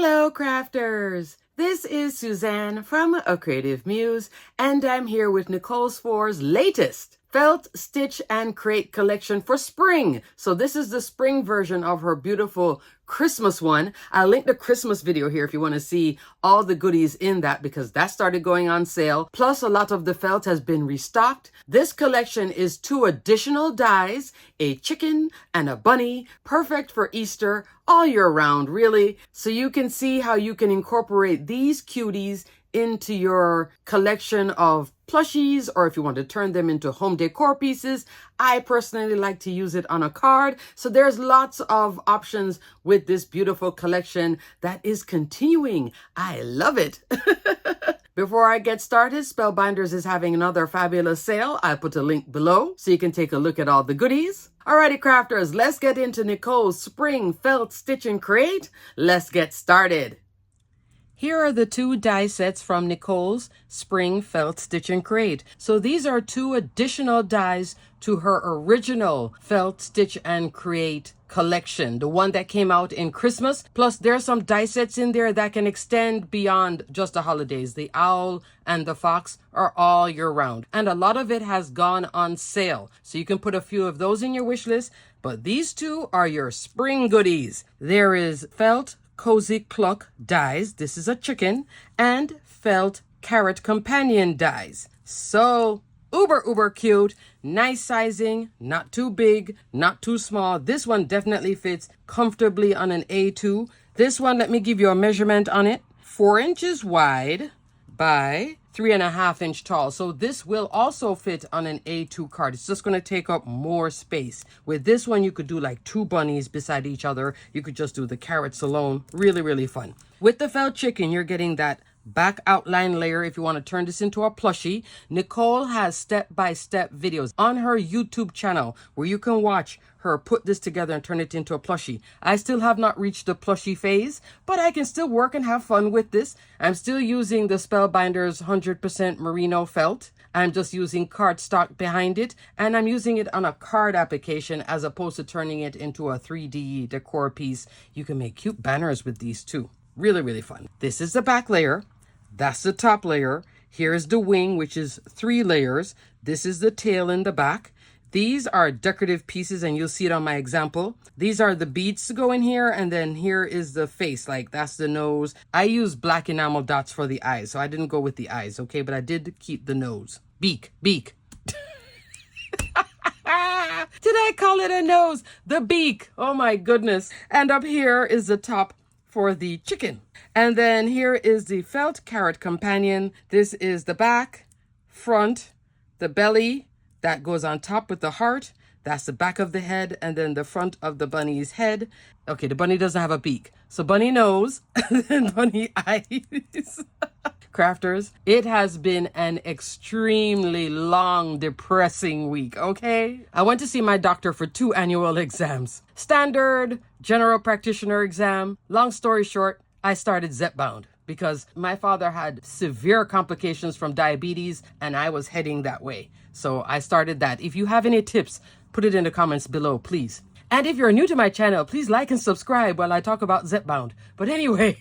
Hello, crafters! This is Suzanne from A Creative Muse, and I'm here with Nicole Spore's latest Felt, Stitch, and Create collection for spring. So this is the spring version of her beautiful Christmas one. I'll link the Christmas video here if you want to see all the goodies in that, because that started going on sale. Plus, a lot of the felt has been restocked. This collection is 2 additional dies, a chicken and a bunny, perfect for Easter, all year round, really. So you can see how you can incorporate these cuties into your collection of plushies, or if you want to turn them into home decor pieces. I personally like to use it on a card. So there's lots of options with this beautiful collection that is continuing. I love it. Before I get started, Spellbinders is having another fabulous sale. I'll put a link below so you can take a look at all the goodies. Alrighty, crafters, let's get into Nicole's Spring Felt, Stitch, and Create. Let's get started. Here are the 2 die sets from Nicole's Spring Felt, Stitch, and Create. So these are 2 additional dies to her original Felt, Stitch, and Create collection, the one that came out in Christmas. Plus, there's some die sets in there that can extend beyond just the holidays. The owl and the fox are all year round. And a lot of it has gone on sale. So you can put a few of those in your wish list. But these 2 are your spring goodies. There is Felt Cozy Cluck dies. This is a chicken. And Felt Carrot Companion dies. So uber cute, nice sizing, not too big, not too small. This one definitely fits comfortably on an A2. This one, let me give you a measurement on it. 4 inches wide by 3.5 inch tall. So this will also fit on an A2 card. It's just going to take up more space. With this one, you could do like 2 bunnies beside each other. You could just do the carrots alone. Really fun. With the felt chicken, you're getting that back outline layer. If you want to turn this into a plushie, Nicole has step-by-step videos on her YouTube channel where you can watch her put this together and turn it into a plushie. I still have not reached the plushie phase, but I can still work and have fun with this. I'm still using the Spellbinders 100% merino felt. I'm just using cardstock behind it, and I'm using it on a card application as opposed to turning it into a 3D decor piece. You can make cute banners with these too. Really fun. This is the back layer. That's the top layer. Here's the wing, which is 3 layers. This is the tail in the back. These are decorative pieces, and you'll see it on my example. These are the beads to go in here, and then here is the face, like that's the nose. I use black enamel dots for the eyes, so I didn't go with the eyes, okay? But I did keep the nose. Beak. Did I call it a nose? The beak. Oh my goodness. And up here is the top for the chicken. And then here is the Felt Carrot Companion. This is the back, front, the belly that goes on top with the heart. That's the back of the head, and then the front of the bunny's head. Okay, the bunny doesn't have a beak. So bunny nose and bunny eyes. Crafters, it has been an extremely long, depressing week, okay? I went to see my doctor for 2 annual exams. Standard general practitioner exam. Long story short, I started Zepbound because my father had severe complications from diabetes and I was heading that way. So I started that. If you have any tips, put it in the comments below, please. And if you're new to my channel, please like and subscribe while I talk about Zepbound. But anyway,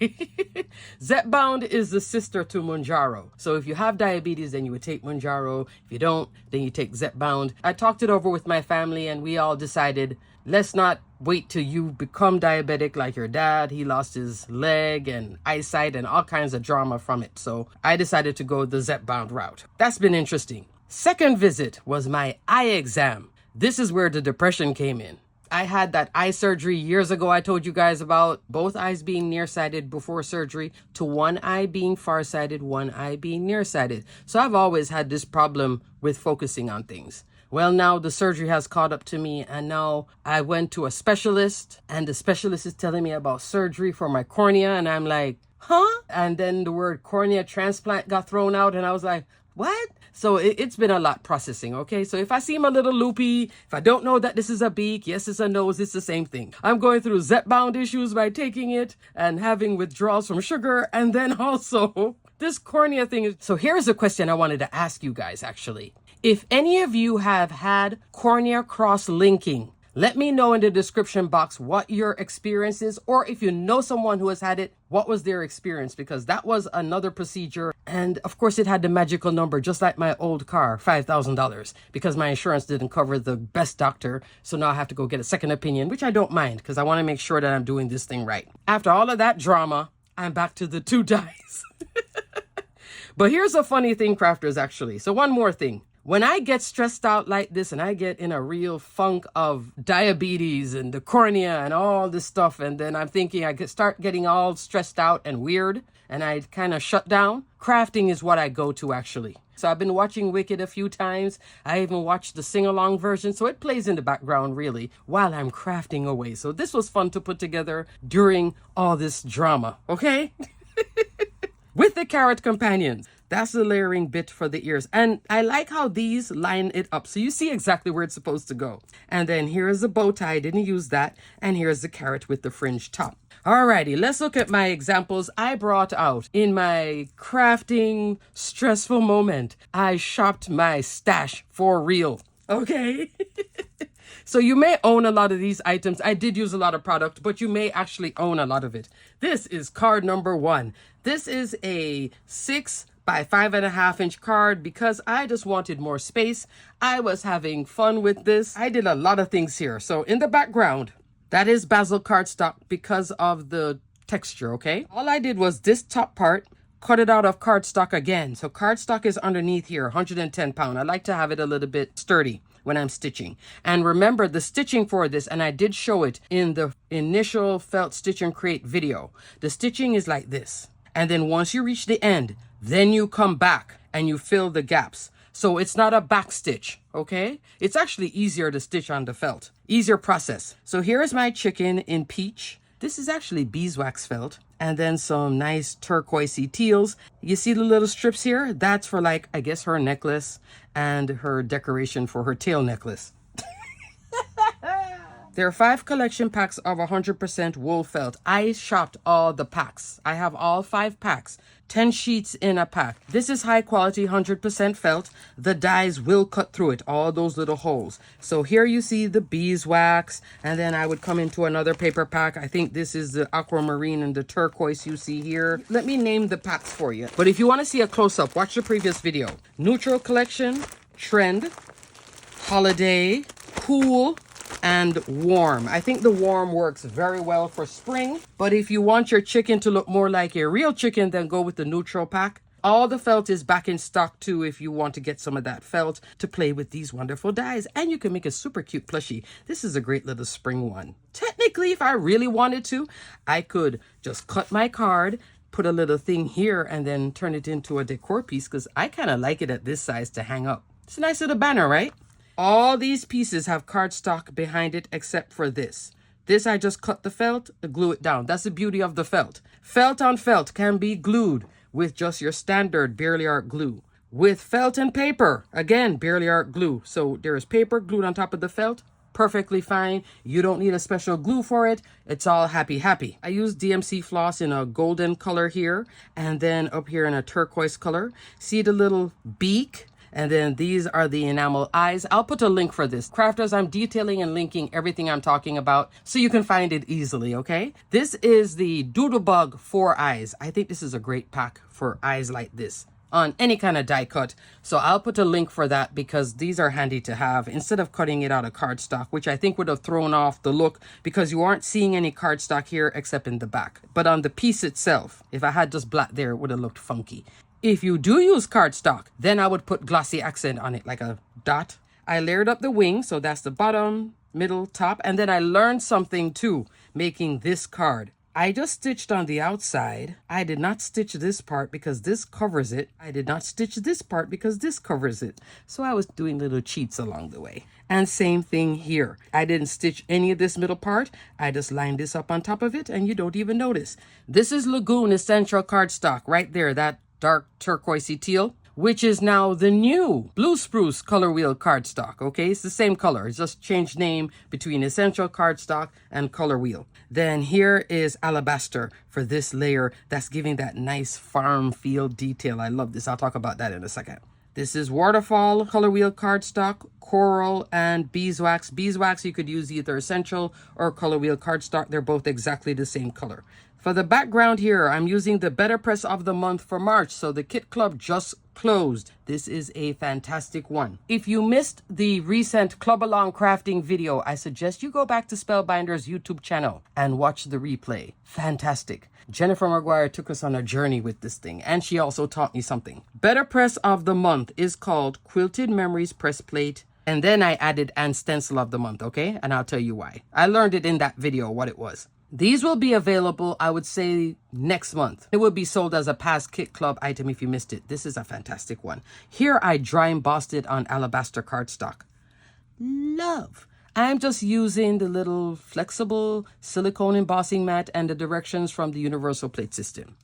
Zepbound is the sister to Mounjaro. So if you have diabetes, then you would take Mounjaro. If you don't, then you take Zepbound. I talked it over with my family and we all decided, let's not wait till you become diabetic like your dad. He lost his leg and eyesight and all kinds of drama from it. So I decided to go the Zepbound route. That's been interesting. Second visit was my eye exam. This is where the depression came in. I had that eye surgery years ago. I told you guys about both eyes being nearsighted before surgery to one eye being farsighted, one eye being nearsighted. So I've always had this problem with focusing on things. Well, now the surgery has caught up to me, and now I went to a specialist, and the specialist is telling me about surgery for my cornea, and I'm like, huh? And then the word cornea transplant got thrown out, and I was like, what? So it's been a lot processing, okay? So if I seem a little loopy, if I don't know that this is a beak, yes, it's a nose, it's the same thing. I'm going through Zepbound issues by taking it and having withdrawals from sugar, and then also this cornea thing. So here's a question I wanted to ask you guys, actually. If any of you have had cornea cross-linking, Let me know in the description box what your experience is, or if you know someone who has had it, what was their experience? Because that was another procedure. And of course, it had the magical number, just like my old car, $5,000, because my insurance didn't cover the best doctor. So now I have to go get a second opinion, which I don't mind because I want to make sure that I'm doing this thing right. After all of that drama, I'm back to the 2 dies. But here's a funny thing, crafters, actually. So one more thing. When I get stressed out like this and I get in a real funk of diabetes and the cornea and all this stuff, and then I'm thinking I could start getting all stressed out and weird and I kind of shut down, crafting is what I go to, actually. So I've been watching Wicked a few times. I even watched the sing-along version, so it plays in the background really while I'm crafting away. So this was fun to put together during all this drama, okay? With the carrot companions. That's the layering bit for the ears. And I like how these line it up. So you see exactly where it's supposed to go. And then here's the bow tie. I didn't use that. And here's the carrot with the fringe top. Alrighty, let's look at my examples I brought out in my crafting stressful moment. I shopped my stash for real. Okay? So you may own a lot of these items. I did use a lot of product, but you may actually own a lot of it. This is card number 1. This is a 6 by 5.5 inch card because I just wanted more space. I was having fun with this. I did a lot of things here. So in the background, that is basil cardstock because of the texture, okay? All I did was this top part, cut it out of cardstock again. So cardstock is underneath here, 110 pound. I like to have it a little bit sturdy when I'm stitching. And remember the stitching for this, and I did show it in the initial felt stitch and create video. The stitching is like this. And then once you reach the end, then you come back and you fill the gaps. So it's not a back stitch, okay? It's actually easier to stitch on the felt. Easier process. So here is my chicken in peach. This is actually beeswax felt. And then some nice turquoisey teals. You see the little strips here? That's for, like, I guess her necklace and her decoration for her tail necklace. There are 5 collection packs of 100% wool felt. I shopped all the packs. I have all 5 packs, 10 sheets in a pack. This is high quality 100% felt. The dies will cut through it, all those little holes. So here you see the beeswax, and then I would come into another paper pack. I think this is the aquamarine and the turquoise you see here. Let me name the packs for you. But if you want to see a close-up, watch the previous video. Neutral collection, trend, holiday, cool, and warm. I think the warm works very well for spring, but if you want your chicken to look more like a real chicken, then go with the neutral pack. All the felt is back in stock too if you want to get some of that felt to play with these wonderful dies, and you can make a super cute plushie. This is a great little spring one. Technically, if I really wanted to, I could just cut my card, put a little thing here, and then turn it into a decor piece because I kind of like it at this size to hang up. It's a nice little banner, right? All these pieces have cardstock behind it except for this. This I just cut the felt, glue it down. That's the beauty of the felt. Felt on felt can be glued with just your standard Barely Art glue. With felt and paper, again, Barely Art glue. So there is paper glued on top of the felt. Perfectly fine. You don't need a special glue for it. It's all happy, happy. I use DMC floss in a golden color here, and then up here in a turquoise color. See the little beak? And then these are the enamel eyes. I'll put a link for this. Crafters, I'm detailing and linking everything I'm talking about so you can find it easily, okay? This is the Doodlebug 4 eyes. I think this is a great pack for eyes like this on any kind of die cut. So I'll put a link for that because these are handy to have instead of cutting it out of cardstock, which I think would have thrown off the look because you aren't seeing any cardstock here except in the back. But on the piece itself, if I had just black there, it would have looked funky. If you do use cardstock, then I would put glossy accent on it like a dot. I layered up the wing, so that's the bottom, middle, top, and then I learned something too, making this card. I just stitched on the outside. I did not stitch this part because this covers it. I did not stitch this part because this covers it. So I was doing little cheats along the way. And same thing here. I didn't stitch any of this middle part. I just lined this up on top of it and you don't even notice. This is Lagoon Essential cardstock right there, that dark turquoisey teal, which is now the new Blue Spruce color wheel cardstock. Okay, it's the same color. It's just changed name between Essential cardstock and color wheel. Then here is Alabaster for this layer that's giving that nice farm field detail. I love this. I'll talk about that in a second. This is waterfall, color wheel cardstock, coral, and beeswax. Beeswax, you could use either essential or color wheel cardstock. They're both exactly the same color. For the background here, I'm using the Better Press of the Month for March. So the Kit Club just closed. This is a fantastic one. If you missed the recent Club Along crafting video, I suggest you go back to Spellbinders YouTube channel and watch the replay. Fantastic. Jennifer Maguire took us on a journey with this thing, and she also taught me something. Better Press of the Month is called Quilted Memories Press Plate. And then I added and Stencil of the Month, okay? And I'll tell you why. I learned it in that video, what it was. These will be available, I would say, next month. It will be sold as a past Kit Club item if you missed it. This is a fantastic one. Here I dry embossed it on alabaster cardstock. Love. I'm just using the little flexible silicone embossing mat and the directions from the universal plate system.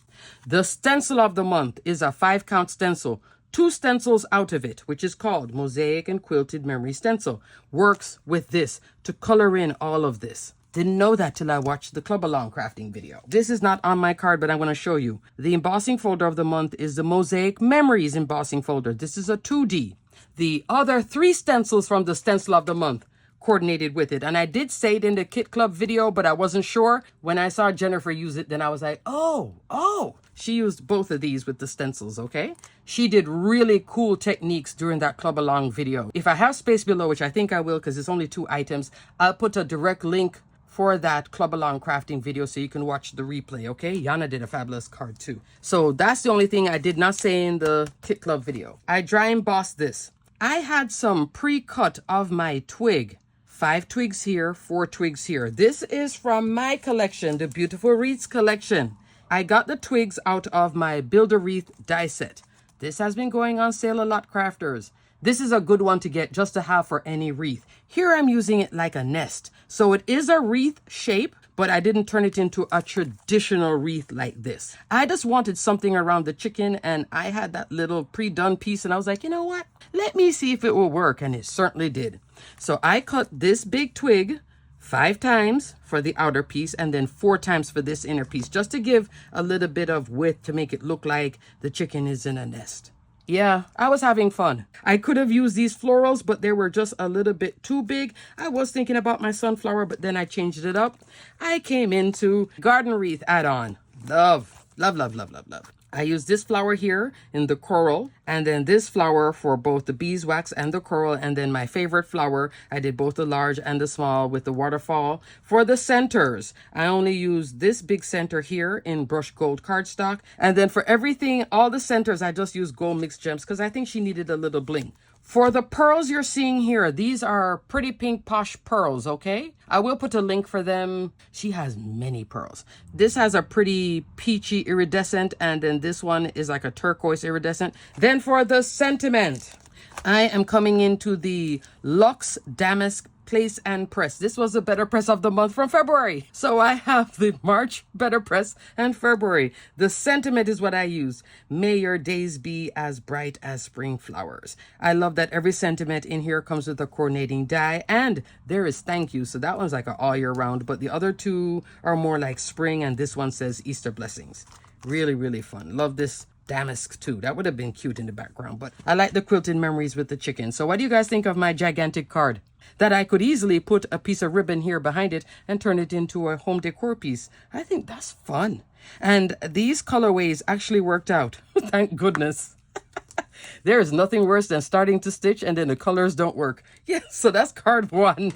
The Stencil of the Month is a 5-count stencil. 2 stencils out of it, which is called Mosaic and Quilted Memory Stencil. Works with this to color in all of this. Didn't know that till I watched the Club Along crafting video. This is not on my card, but I'm going to show you. The embossing folder of the month is the Mosaic Memories embossing folder. This is a 2D. The other 3 stencils from the Stencil of the Month coordinated with it. And I did say it in the Kit Club video, but I wasn't sure. When I saw Jennifer use it, then I was like, oh. She used both of these with the stencils, okay? She did really cool techniques during that Club Along video. If I have space below, which I think I will because it's only 2 items, I'll put a direct link for that Club Along crafting video so you can watch the replay, okay? Yana did a fabulous card too. So that's the only thing I did not say in the Kit Club video. I dry embossed this. I had some pre-cut of my twig. 5 twigs here, 4 twigs here. This is from my collection, the Beautiful Wreaths collection. I got the twigs out of my Build-A-Wreath die set. This has been going on sale a lot, crafters. This is a good one to get just to have for any wreath. Here I'm using it like a nest. So it is a wreath shape, but I didn't turn it into a traditional wreath like this. I just wanted something around the chicken, and I had that little pre-done piece, and I was like, you know what? Let me see if it will work, and it certainly did. So I cut this big twig 5 times for the outer piece and then 4 times for this inner piece, just to give a little bit of width to make it look like the chicken is in a nest. Yeah, I was having fun. I could have used these florals, but they were just a little bit too big. I was thinking about my sunflower, but then I changed it up. I came into garden wreath add-on. Love. I used this flower here in the coral, and then this flower for both the beeswax and the coral, and then my favorite flower, I did both the large and the small with the waterfall. For the centers, I only used this big center here in brushed gold cardstock, and then for everything, all the centers, I just used gold mixed gems because I think she needed a little bling. For the pearls you're seeing here, these are Pretty Pink Posh pearls, okay? I will put a link for them. She has many pearls. This has a pretty peachy iridescent, and then this one is like a turquoise iridescent. Then for the sentiment, I am coming into the Luxe Damask Place and Press. This was the Better Press of the Month from February. So I have the March Better Press and February. The sentiment is what I use. May your days be as bright as spring flowers. I love that every sentiment in here comes with a coordinating die, and there is thank you. So that one's like an all year round, but the other 2 are more like spring, and this one says Easter blessings. Really, really fun. Love this damask too. That would have been cute in the background, but I like the quilted memories with the chicken. So what do you guys think of my gigantic card? That I could easily put a piece of ribbon here behind it and turn it into a home decor piece. I think that's fun. And these colorways actually worked out. Thank goodness. There is nothing worse than starting to stitch and then the colors don't work. Yes, so that's card 1.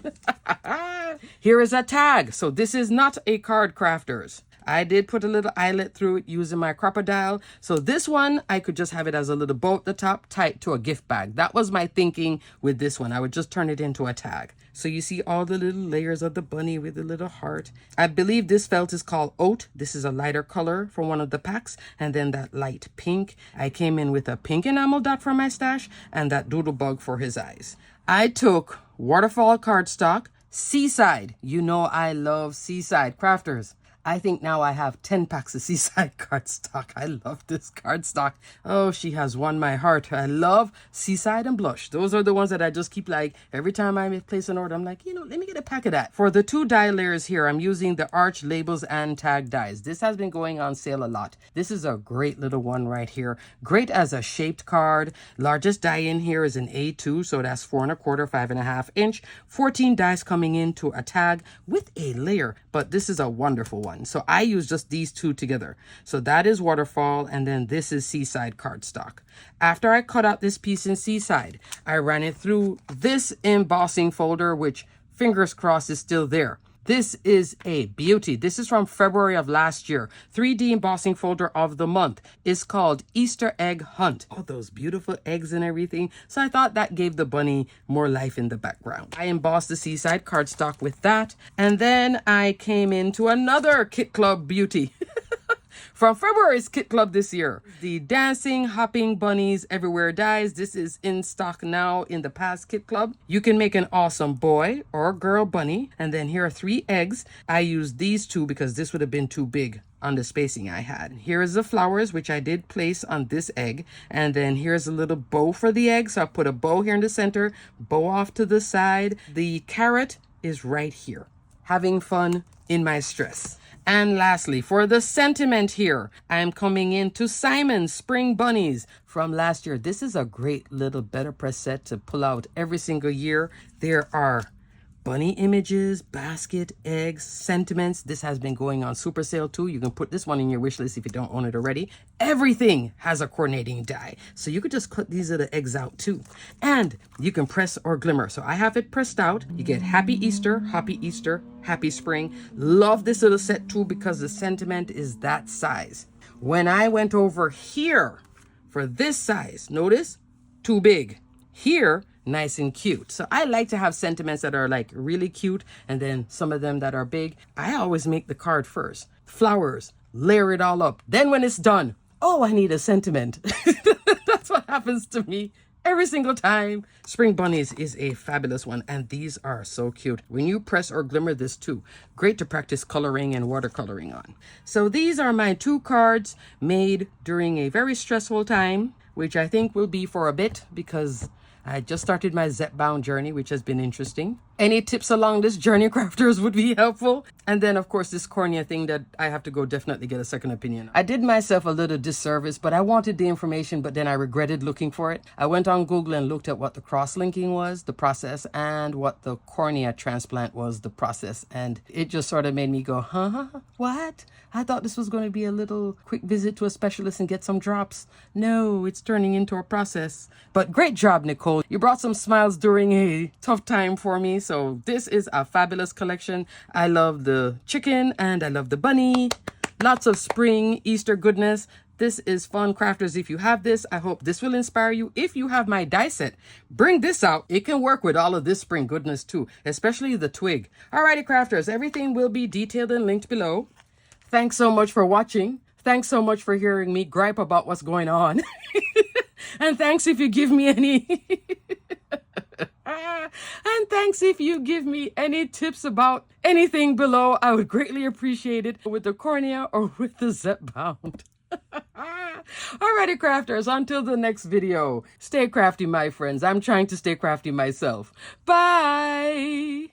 Here is a tag. So this is not a card, crafters. I did put a little eyelet through it using my crocodile. So this one, I could just have it as a little bow at the top, tied to a gift bag. That was my thinking with this one. I would just turn it into a tag. So you see all the little layers of the bunny with the little heart. I believe this felt is called Oat. This is a lighter color from one of the packs. And then that light pink. I came in with a pink enamel dot for my stash and that doodle bug for his eyes. I took waterfall cardstock, Seaside. You know I love Seaside, crafters. I think now I have 10 packs of Seaside cardstock. I love this cardstock. Oh, she has won my heart. I love Seaside and Blush. Those are the ones that I just keep like, every time I place an order, I'm like, you know, let me get a pack of that. For the 2 die layers here, I'm using the Arch Labels and Tag dies. This has been going on sale a lot. This is a great little one right here. Great as a shaped card. Largest die in here is an A2, so that's 4 1/4, 5.5 inch. 14 dies coming into a tag with a layer, but this is a wonderful one. So I use just these 2 together. So that is Waterfall, and then this is Seaside cardstock. After I cut out this piece in Seaside, I ran it through this embossing folder, which fingers crossed is still there. This is a beauty. This is from February of last year. 3D embossing folder of the month is called Easter Egg Hunt. Oh, those beautiful eggs and everything. So I thought that gave the bunny more life in the background. I embossed the Seaside cardstock with that. And then I came into another Kit Club beauty. From February's Kit Club this year, the Dancing Hopping Bunnies Everywhere dies. This is in stock now in the past Kit Club. You can make an awesome boy or girl bunny. And then here are 3 eggs. I used these 2 because this would have been too big on the spacing I had. Here is the flowers, which I did place on this egg. And then here's a little bow for the egg. So I put a bow here in the center, bow off to the side. The carrot is right here. Having fun in my stress. And lastly, for the sentiment here, I'm coming into Simon's Spring Bunnies from last year. This is a great little better press set to pull out every single year. There are bunny images, basket, eggs, sentiments. This has been going on super sale too. You can put this one in your wish list if you don't own it already. Everything has a coordinating die. So you could just cut these little eggs out too. And you can press or glimmer. So I have it pressed out. You get Happy Easter, Happy Spring. Love this little set too because the sentiment is that size. When I went over here for this size, notice, too big. Here, nice and cute. So I like to have sentiments that are like really cute and then some of them that are big. I always make the card first. Flowers, layer it all up. Then when it's done, oh, I need a sentiment. That's what happens to me every single time. Spring Bunnies is a fabulous one, and these are so cute. When you press or glimmer this too, great to practice coloring and watercoloring on. So these are my 2 cards made during a very stressful time, which I think will be for a bit because I just started my Zep-bound journey, which has been interesting. Any tips along this journey, crafters, would be helpful. And then, of course, this cornea thing that I have to go definitely get a second opinion. I did myself a little disservice, but I wanted the information, but then I regretted looking for it. I went on Google and looked at what the cross-linking was, the process, and what the cornea transplant was, the process. And it just sort of made me go, huh? What? I thought this was going to be a little quick visit to a specialist and get some drops. No, it's turning into a process. But great job, Nicole. You brought some smiles during a tough time for me. So this is a fabulous collection. I love the chicken and I love the bunny. Lots of spring, Easter goodness. This is fun, crafters. If you have this, I hope this will inspire you. If you have my die set, bring this out. It can work with all of this spring goodness too, especially the twig. Alrighty, crafters, everything will be detailed and linked below. Thanks so much for watching. Thanks so much for hearing me gripe about what's going on. And thanks if you give me any... And thanks if you give me any tips about anything below. I would greatly appreciate it with the cornea or with the Zep-bound. Alrighty, crafters, until the next video, stay crafty, my friends. I'm trying to stay crafty myself. Bye!